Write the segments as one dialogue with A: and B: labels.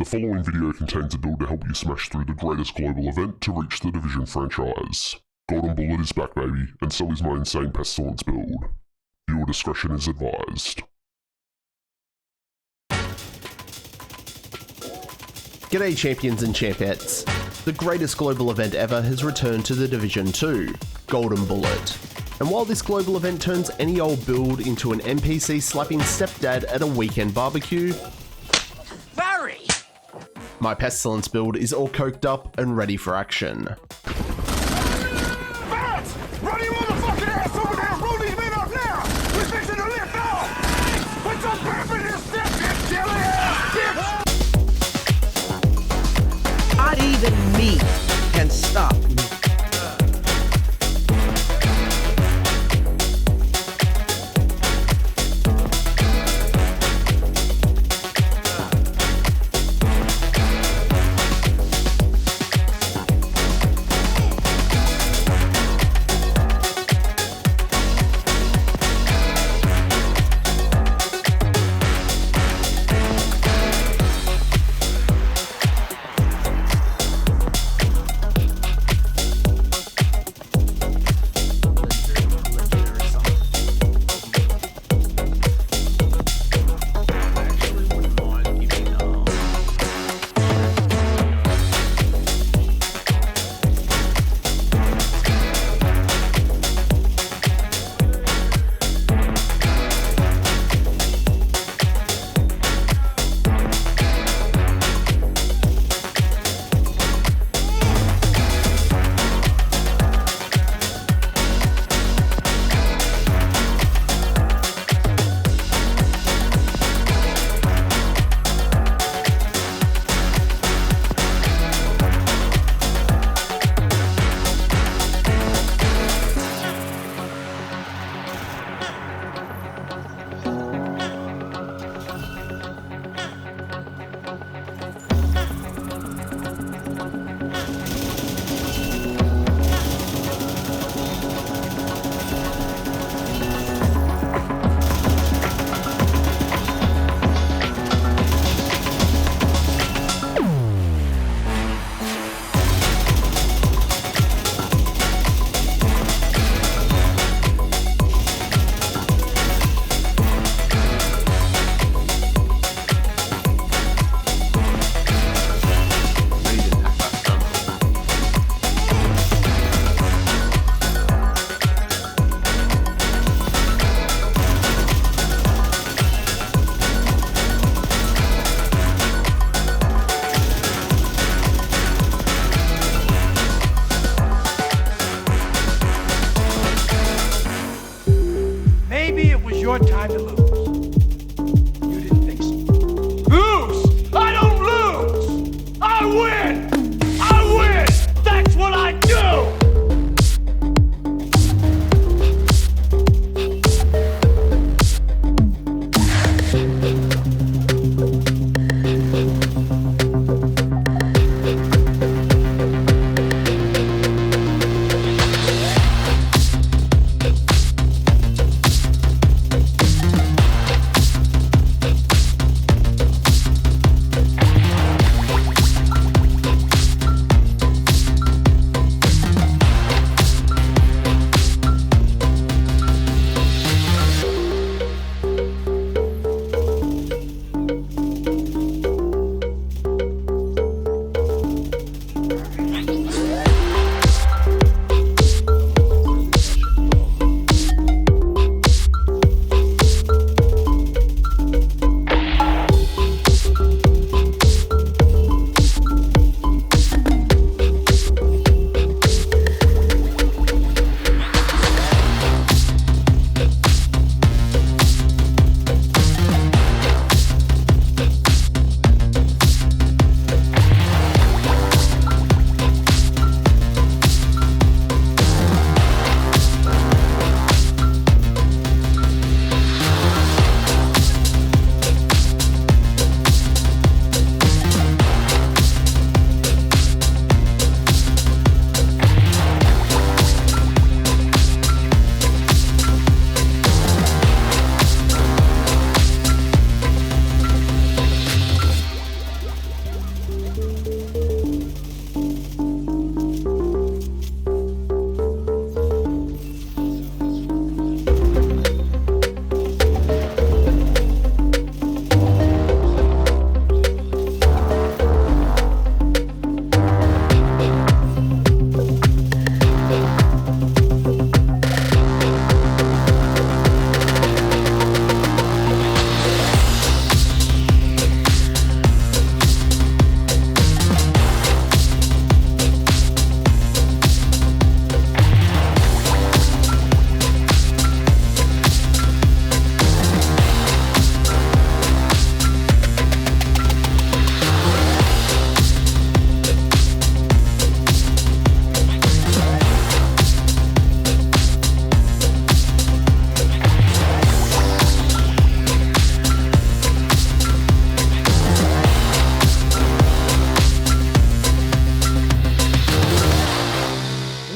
A: following video contains a build to help you smash through the greatest global event to reach the Division franchise. Golden Bullet is back, baby, and so is my insane pestilence build. Viewer discretion is advised.
B: G'day champions and champettes. The greatest global event ever has returned to the Division 2, Golden Bullet. And while this global event turns any old build into an NPC slapping stepdad at a weekend barbecue,
C: Barry!
B: my pestilence build is all coked up and ready for action.
C: Barrett! Run your motherfucking ass over there and roll these men up now! We're fixing to lift off! Put some pep in this step, bitch! Jelly ass bitch!
D: Not even me can stop me.
C: Maybe it was your time to lose. You didn't think so. Lose! I don't lose! I win! I win! That's what I do!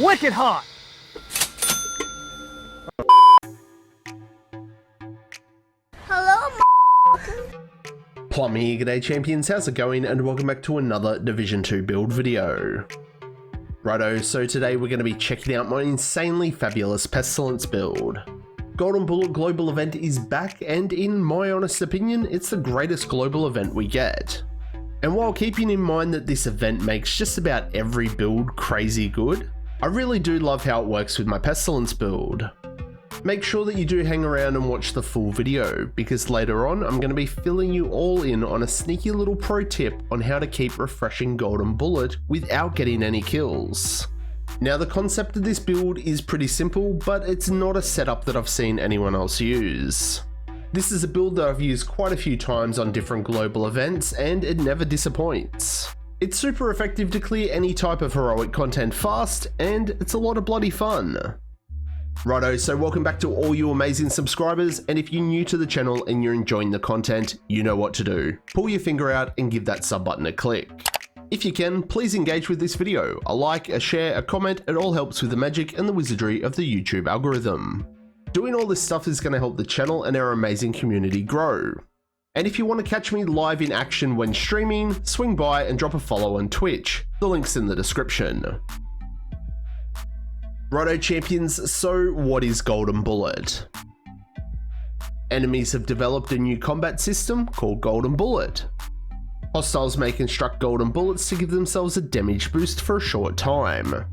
C: wicked hot.
B: Plum here, g'day champions, how's it going, and welcome back to another Division 2 build video. Righto, so today we're going to be checking out my insanely fabulous Pestilence build. Golden Bullet Global Event is back, and in my honest opinion, it's the greatest global event we get. And while keeping in mind that this event makes just about every build crazy good, I really do love how it works with my Pestilence build. Make sure that you do hang around and watch the full video, because later on I'm going to be filling you all in on a sneaky little pro tip on how to keep refreshing Golden Bullet without getting any kills. Now the concept of this build is pretty simple, but it's not a setup that I've seen anyone else use. This is a build that I've used quite a few times on different global events, and it never disappoints. It's super effective to clear any type of heroic content fast, and it's a lot of bloody fun. Righto, so welcome back to all you amazing subscribers, and if you're new to the channel and you're enjoying the content, you know what to do. Pull your finger out and give that sub button a click. If you can, please engage with this video. A like, a share, a comment, it all helps with the magic and the wizardry of the YouTube algorithm. Doing all this stuff is going to help the channel and our amazing community grow. And if you want to catch me live in action when streaming, swing by and drop a follow on Twitch. The link's in the description. Righto champions, so what is Golden Bullet? Enemies have developed a new combat system called Golden Bullet. Hostiles may construct golden bullets to give themselves a damage boost for a short time.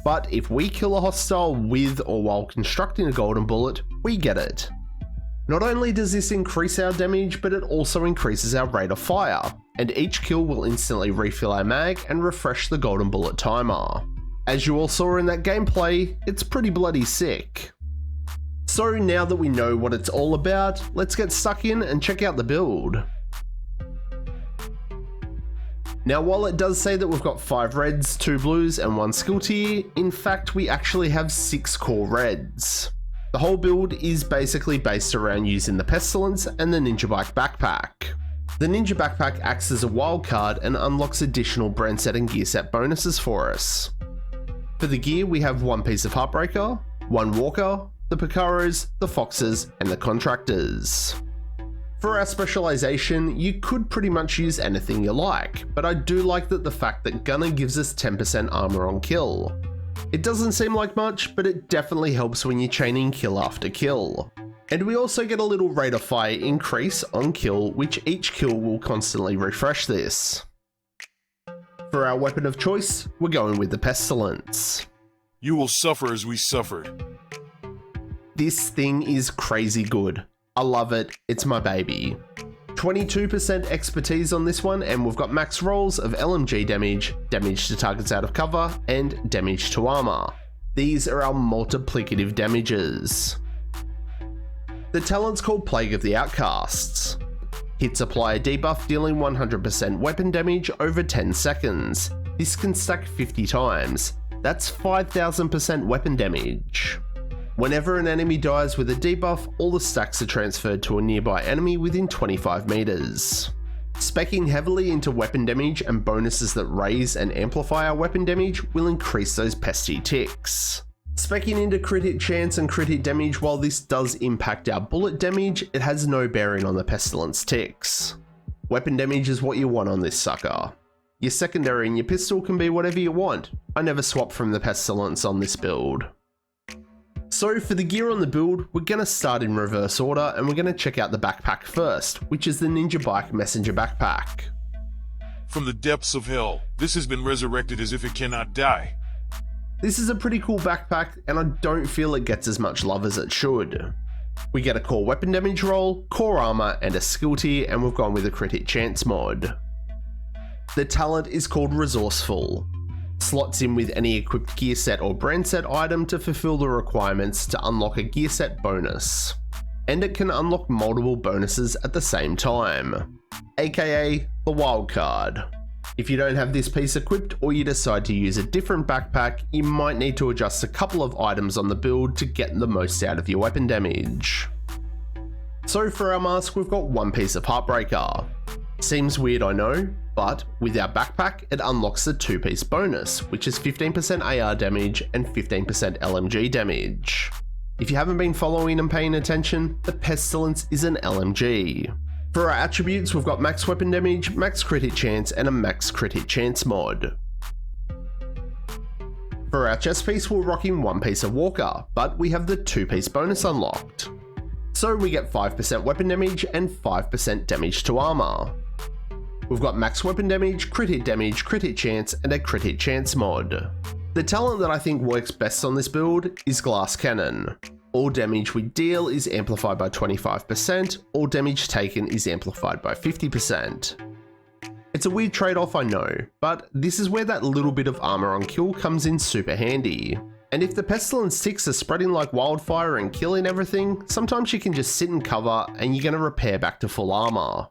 B: But if we kill a hostile with or while constructing a golden bullet, we get it. Not only does this increase our damage, but it also increases our rate of fire, and each kill will instantly refill our mag and refresh the golden bullet timer. As you all saw in that gameplay, it's pretty bloody sick. So now that we know what it's all about, let's get stuck in and check out the build. Now while it does say that we've got 5 reds, 2 blues and 1 skill tier, in fact we actually have 6 core reds. The whole build is basically based around using the Pestilence and the Ninja Bike backpack. The Ninja backpack acts as a wild card and unlocks additional brand set and gear set bonuses for us. For the gear, we have 1 piece of Heartbreaker, 1 Walker, the Picaros, the Foxes, and the Contractors. For our specialization, you could pretty much use anything you like, but I do like the fact that Gunner gives us 10% armor on kill. It doesn't seem like much, but it definitely helps when you're chaining kill after kill. And we also get a little rate of fire increase on kill, which each kill will constantly refresh this. For our weapon of choice, we're going with the Pestilence.
E: You will suffer as we suffered.
B: This thing is crazy good. I love it, it's my baby. 22% expertise on this one, and we've got max rolls of LMG damage, damage to targets out of cover, and damage to armor. These are our multiplicative damages. The talent's called Plague of the Outcasts. Hits apply a debuff dealing 100% weapon damage over 10 seconds. This can stack 50 times. That's 5000% weapon damage. Whenever an enemy dies with a debuff, all the stacks are transferred to a nearby enemy within 25 meters. Speccing heavily into weapon damage and bonuses that raise and amplify our weapon damage will increase those pesty ticks. Speccing into crit hit chance and crit hit damage, while this does impact our bullet damage, it has no bearing on the Pestilence ticks. Weapon damage is what you want on this sucker. Your secondary and your pistol can be whatever you want. I never swap from the Pestilence on this build. So for the gear on the build, we're going to start in reverse order, and we're going to check out the backpack first, which is the Ninja Bike Messenger backpack.
E: From the depths of hell, this has been resurrected as if it cannot die.
B: This is a pretty cool backpack, and I don't feel it gets as much love as it should. We get a core weapon damage roll, core armor, and a skill tier, and we've gone with a crit hit chance mod. The talent is called Resourceful. Slots in with any equipped gear set or brand set item to fulfill the requirements to unlock a gear set bonus. And it can unlock multiple bonuses at the same time, aka the wild card. If you don't have this piece equipped, or you decide to use a different backpack, you might need to adjust a couple of items on the build to get the most out of your weapon damage. So for our mask, we've got 1 piece of Heartbreaker. Seems weird, I know, but with our backpack it unlocks the 2-piece bonus, which is 15% AR damage and 15% LMG damage. If you haven't been following and paying attention, the Pestilence is an LMG. For our attributes, we've got max weapon damage, max crit hit chance, and a max crit hit chance mod. For our chest piece, we're rocking 1 piece of Walker, but we have the 2-piece bonus unlocked. So we get 5% weapon damage and 5% damage to armor. We've got max weapon damage, crit hit chance, and a crit hit chance mod. The talent that I think works best on this build is Glass Cannon. All damage we deal is amplified by 25%, all damage taken is amplified by 50%. It's a weird trade-off, I know, but this is where that little bit of armor on kill comes in super handy. And if the Pestilence ticks are spreading like wildfire and killing everything, sometimes you can just sit in cover and you're going to repair back to full armor.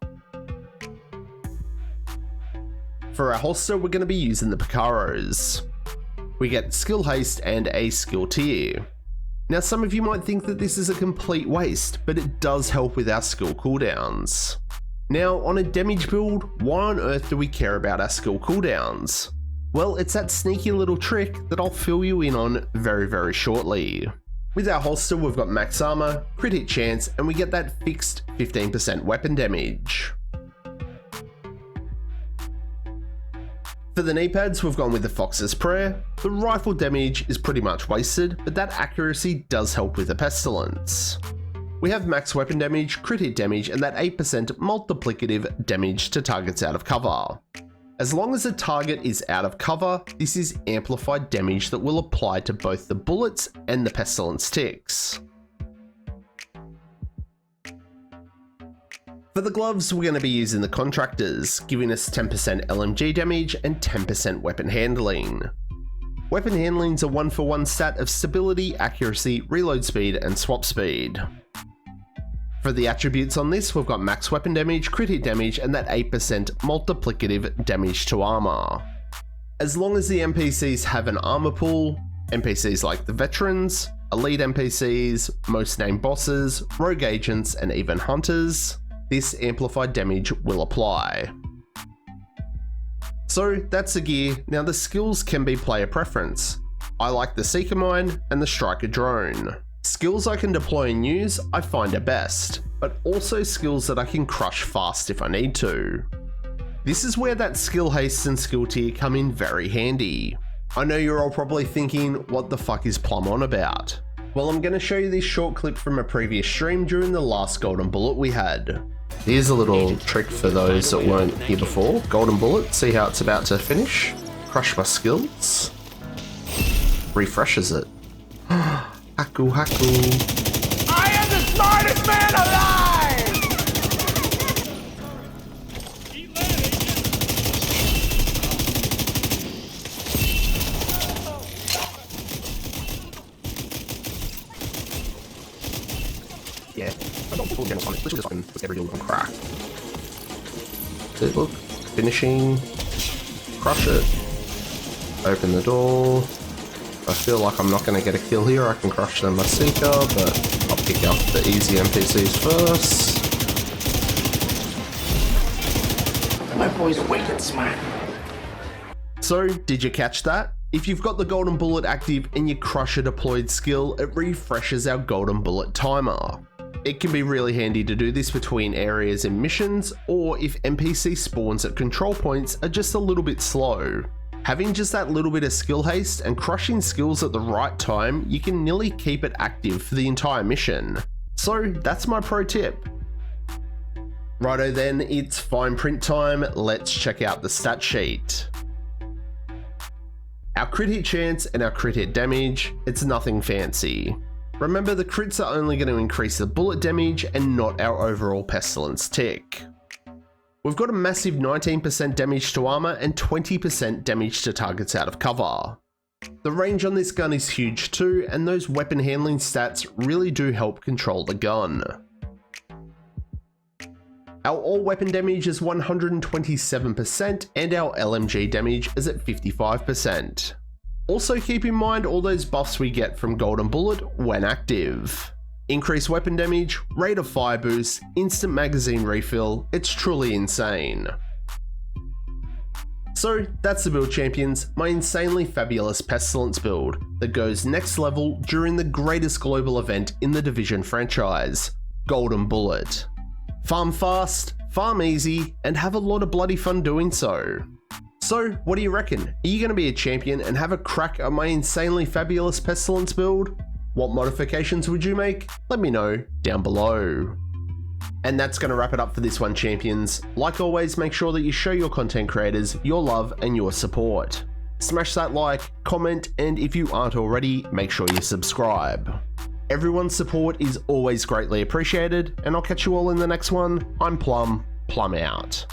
B: For our holster, we're going to be using the Picaros. We get skill haste and a skill tier. Now some of you might think that this is a complete waste, but it does help with our skill cooldowns. Now on a damage build, why on earth do we care about our skill cooldowns? Well, it's that sneaky little trick that I'll fill you in on very shortly. With our holster, we've got max armor, crit hit chance, and we get that fixed 15% weapon damage. For the knee pads, we've gone with the Fox's Prayer. The rifle damage is pretty much wasted, but that accuracy does help with the Pestilence. We have max weapon damage, crit hit damage, and that 8% multiplicative damage to targets out of cover. As long as the target is out of cover, this is amplified damage that will apply to both the bullets and the Pestilence ticks. For the gloves, we're going to be using the Contractors, giving us 10% LMG damage and 10% weapon handling. Weapon handling is a 1-for-1 stat of stability, accuracy, reload speed, and swap speed. For the attributes on this, we've got max weapon damage, crit hit damage, and that 8% multiplicative damage to armor. As long as the NPCs have an armor pool, NPCs like the Veterans, Elite NPCs, most named bosses, rogue agents, and even hunters, this amplified damage will apply. So that's the gear. Now the skills can be player preference. I like the Seeker Mine and the Striker Drone. Skills I can deploy and use I find are best, but also skills that I can crush fast if I need to. This is where that skill haste and skill tier come in very handy. I know you're all probably thinking, what the fuck is Plum on about? Well, I'm going to show you this short clip from a previous stream during the last Golden Bullet we had. Here's a little trick for those that weren't here before. Golden Bullet, see how it's about to finish? Crush my skills. Refreshes it. Haku haku.
C: I am the smartest man alive!
B: Yeah, I don't full general on it. Literally just fucking with every deal on crack. Does it look? Finishing. Crush it. Open the door. I feel like I'm not going to get a kill here. I can crush them my Seeker, but I'll pick up the easy NPCs first.
C: My boy's wicked smart.
B: So, did you catch that? If you've got the Golden Bullet active and you crush a deployed skill, it refreshes our Golden Bullet timer. It can be really handy to do this between areas and missions, or if NPC spawns at control points are just a little bit slow. Having just that little bit of skill haste and crushing skills at the right time, you can nearly keep it active for the entire mission. So that's my pro tip. Righto then, it's fine print time, let's check out the stat sheet. Our crit hit chance and our crit hit damage, it's nothing fancy. Remember, the crits are only going to increase the bullet damage and not our overall Pestilence tick. We've got a massive 19% damage to armor and 20% damage to targets out of cover. The range on this gun is huge too, and those weapon handling stats really do help control the gun. Our all weapon damage is 127% and our LMG damage is at 55%. Also keep in mind all those buffs we get from Golden Bullet when active. Increased weapon damage, rate of fire boost, instant magazine refill, it's truly insane. So that's the build, champions, my insanely fabulous Pestilence build that goes next level during the greatest global event in the Division franchise, Golden Bullet. Farm fast, farm easy, and have a lot of bloody fun doing so. So what do you reckon? Are you going to be a champion and have a crack at my insanely fabulous Pestilence build? What modifications would you make? Let me know down below. And that's going to wrap it up for this one, champions. Like always, make sure that you show your content creators your love and your support. Smash that like, comment, and if you aren't already, make sure you subscribe. Everyone's support is always greatly appreciated, and I'll catch you all in the next one. I'm Plum out.